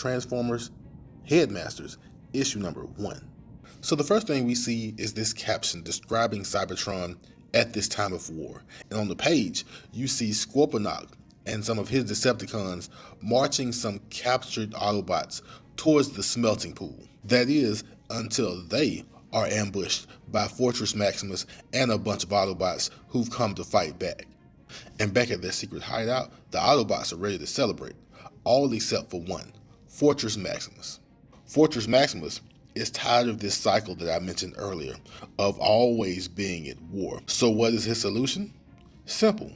Transformers Headmasters, issue number 1. So the first thing we see is this caption describing Cybertron at this time of war. And on the page, you see Scorponok and some of his Decepticons marching some captured Autobots towards the smelting pool. That is, until they are ambushed by Fortress Maximus and a bunch of Autobots who've come to fight back. And back at their secret hideout, the Autobots are ready to celebrate, all except for one, Fortress Maximus. Fortress Maximus is tired of this cycle that I mentioned earlier, of always being at war. So what is his solution? Simple.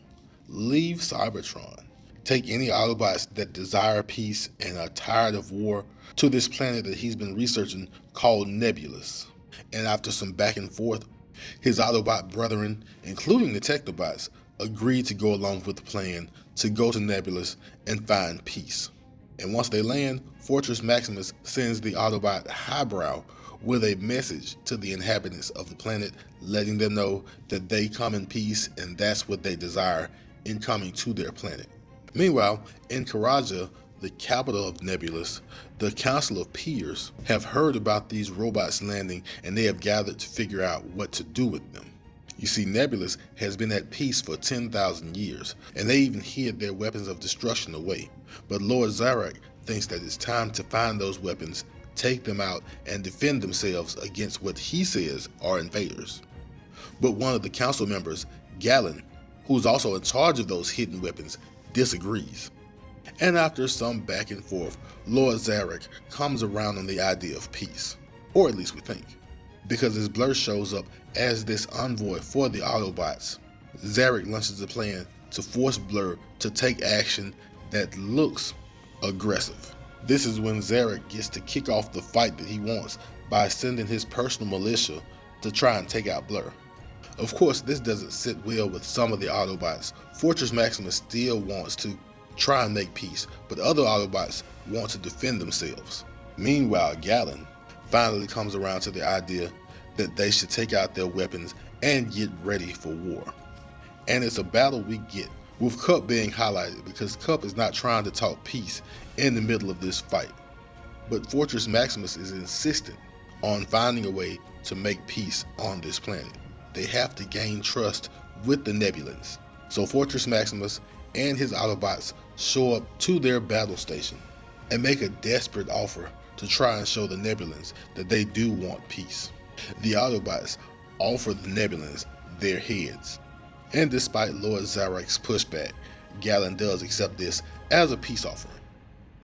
Leave Cybertron. Take any Autobots that desire peace and are tired of war to this planet that he's been researching called Nebulous. And after some back and forth, his Autobot brethren, including the Technobots, agreed to go along with the plan to go to Nebulous and find peace. And once they land, Fortress Maximus sends the Autobot Highbrow with a message to the inhabitants of the planet, letting them know that they come in peace and that's what they desire in coming to their planet. Meanwhile, in Karaja, the capital of Nebulous, the Council of Peers have heard about these robots landing and they have gathered to figure out what to do with them. You see, Nebulous has been at peace for 10,000 years, and they even hid their weapons of destruction away. But Lord Zarak thinks that it's time to find those weapons, take them out, and defend themselves against what he says are invaders. But one of the council members, Galen, who's also in charge of those hidden weapons, disagrees. And after some back and forth, Lord Zarak comes around on the idea of peace, or at least we think, because as Blur shows up as this envoy for the Autobots. Zarak launches a plan to force Blur to take action that looks aggressive. This is when Zarak gets to kick off the fight that he wants by sending his personal militia to try and take out Blur. Of course, this doesn't sit well with some of the Autobots. Fortress Maximus still wants to try and make peace, but other Autobots want to defend themselves. Meanwhile, Galen finally comes around to the idea that they should take out their weapons and get ready for war. And it's a battle we get, with Kup being highlighted because Kup is not trying to talk peace in the middle of this fight. But Fortress Maximus is insistent on finding a way to make peace on this planet. They have to gain trust with the Nebulans. So Fortress Maximus and his Autobots show up to their battle station and make a desperate offer to try and show the Nebulans that they do want peace. The Autobots offer the Nebulans their heads. And despite Lord Zarak's pushback, Galen does accept this as a peace offer.